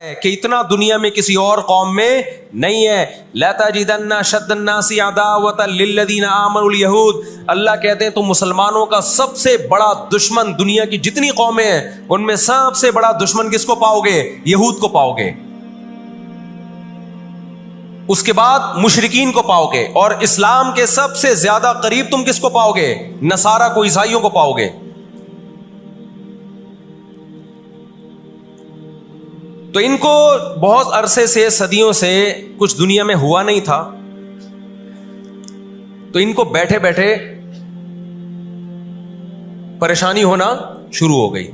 کہ اتنا دنیا میں کسی اور قوم میں نہیں ہے. لَتَجِدَنَّ أَشَدَّ النَّاسِ عَدَاوَةً لِلَّذِينَ آمَنُوا الْيَهُودَ. اللہ کہتے ہیں تو مسلمانوں کا سب سے بڑا دشمن دنیا کی جتنی قومیں ہیں ان میں سب سے بڑا دشمن کس کو پاؤ گے؟ یہود کو پاؤ گے. اس کے بعد مشرکین کو پاؤ گے, اور اسلام کے سب سے زیادہ قریب تم کس کو پاؤ گے؟ نصارہ کو, عیسائیوں کو پاؤ گے. تو ان کو بہت عرصے سے, صدیوں سے کچھ دنیا میں ہوا نہیں تھا, تو ان کو بیٹھے بیٹھے پریشانی ہونا شروع ہو گئی.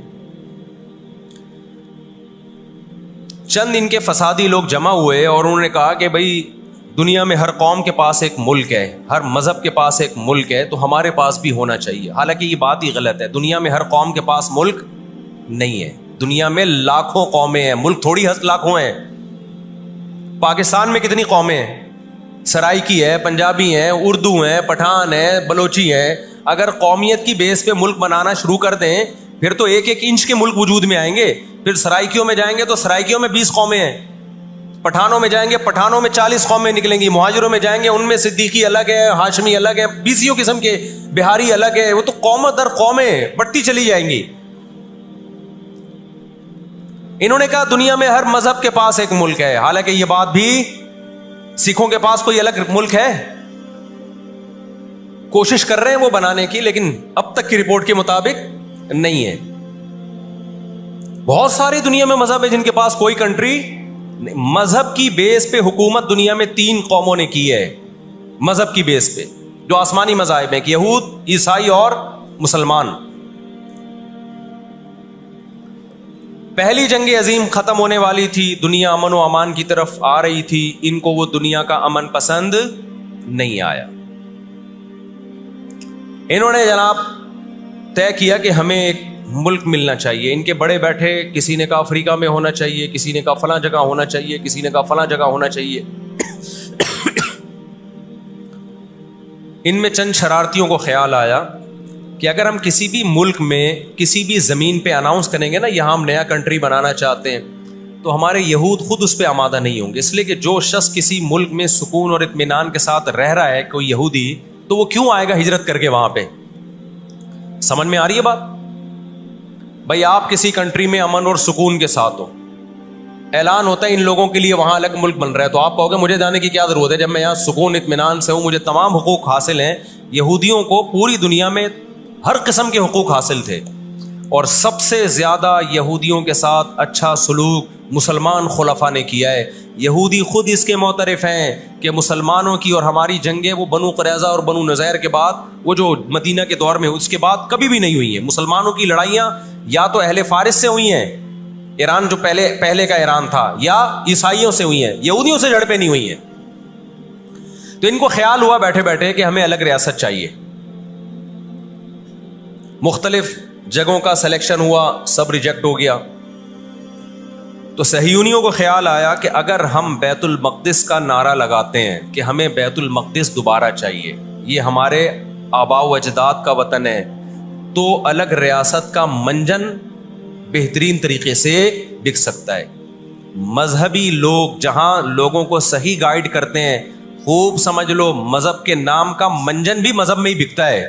چند ان کے فسادی لوگ جمع ہوئے اور انہوں نے کہا کہ بھئی دنیا میں ہر قوم کے پاس ایک ملک ہے, ہر مذہب کے پاس ایک ملک ہے, تو ہمارے پاس بھی ہونا چاہیے. حالانکہ یہ بات ہی غلط ہے. دنیا میں ہر قوم کے پاس ملک نہیں ہے. دنیا میں لاکھوں قومیں ہیں, ملک تھوڑی لاکھوں ہیں. پاکستان میں کتنی قومیں ہیں؟ سرائکی ہے, پنجابی ہیں, اردو ہیں, پٹھان ہیں, بلوچی ہیں. اگر قومیت کی بیس پہ ملک بنانا شروع کر دیں پھر تو ایک ایک انچ کے ملک وجود میں آئیں گے. پھر سرائکیوں میں جائیں گے تو سرائکیوں میں 20 قومیں ہیں. پٹھانوں میں جائیں گے, پٹھانوں میں 40 قومیں نکلیں گی. مہاجروں میں جائیں گے, ان میں صدیقی الگ ہے, ہاشمی الگ ہے, بیسیوں قسم کے, بہاری الگ ہے. وہ تو قوم در قومیں بڑھتی چلی جائیں گی. انہوں نے کہا دنیا میں ہر مذہب کے پاس ایک ملک ہے. حالانکہ یہ بات بھی, سکھوں کے پاس کوئی الگ ملک ہے؟ کوشش کر رہے ہیں وہ بنانے کی, لیکن اب تک کی رپورٹ کے مطابق نہیں ہے. بہت ساری دنیا میں مذہب ہے جن کے پاس کوئی کنٹری. مذہب کی بیس پہ حکومت دنیا میں 3 قوموں نے کی ہے, مذہب کی بیس پہ, جو آسمانی مذاہب ہیں, یہود, عیسائی اور مسلمان. پہلی جنگ عظیم ختم ہونے والی تھی, دنیا امن و امان کی طرف آ رہی تھی. ان کو وہ دنیا کا امن پسند نہیں آیا. انہوں نے جناب طے کیا کہ ہمیں ایک ملک ملنا چاہیے. ان کے بڑے بیٹھے, کسی نے کہا افریقہ میں ہونا چاہیے, کسی نے کہا فلاں جگہ ہونا چاہیے, کسی نے کہا فلاں جگہ ہونا چاہیے. ان میں چند شرارتیوں کو خیال آیا کہ اگر ہم کسی بھی ملک میں, کسی بھی زمین پہ اناؤنس کریں گے نا یہاں ہم نیا کنٹری بنانا چاہتے ہیں, تو ہمارے یہود خود اس پہ آمادہ نہیں ہوں گے. اس لیے کہ جو شخص کسی ملک میں سکون اور اطمینان کے ساتھ رہ رہا ہے, کوئی یہودی, تو وہ کیوں آئے گا ہجرت کر کے وہاں پہ؟ سمجھ میں آ رہی ہے بات؟ بھائی آپ کسی کنٹری میں امن اور سکون کے ساتھ ہو, اعلان ہوتا ہے ان لوگوں کے لیے وہاں الگ ملک بن رہا ہے, تو آپ کہو گے مجھے جانے کی کیا ضرورت ہے جب میں یہاں سکون اطمینان سے ہوں, مجھے تمام حقوق حاصل ہیں. یہودیوں کو پوری دنیا میں ہر قسم کے حقوق حاصل تھے, اور سب سے زیادہ یہودیوں کے ساتھ اچھا سلوک مسلمان خلفاء نے کیا ہے. یہودی خود اس کے معترف ہیں کہ مسلمانوں کی اور ہماری جنگیں وہ بنو قریظہ اور بنو نذیر کے بعد, وہ جو مدینہ کے دور میں, اس کے بعد کبھی بھی نہیں ہوئی ہیں. مسلمانوں کی لڑائیاں یا تو اہل فارس سے ہوئی ہیں, ایران جو پہلے کا ایران تھا, یا عیسائیوں سے ہوئی ہیں, یہودیوں سے جھڑپیں نہیں ہوئی ہیں. تو ان کو خیال ہوا بیٹھے بیٹھے کہ ہمیں الگ ریاست چاہیے. مختلف جگہوں کا سلیکشن ہوا, سب ریجیکٹ ہو گیا. تو صہیونیوں کو خیال آیا کہ اگر ہم بیت المقدس کا نعرہ لگاتے ہیں کہ ہمیں بیت المقدس دوبارہ چاہیے, یہ ہمارے آباء و اجداد کا وطن ہے, تو الگ ریاست کا منجن بہترین طریقے سے بک سکتا ہے. مذہبی لوگ جہاں لوگوں کو صحیح گائیڈ کرتے ہیں, خوب سمجھ لو مذہب کے نام کا منجن بھی مذہب میں ہی بکتا ہے.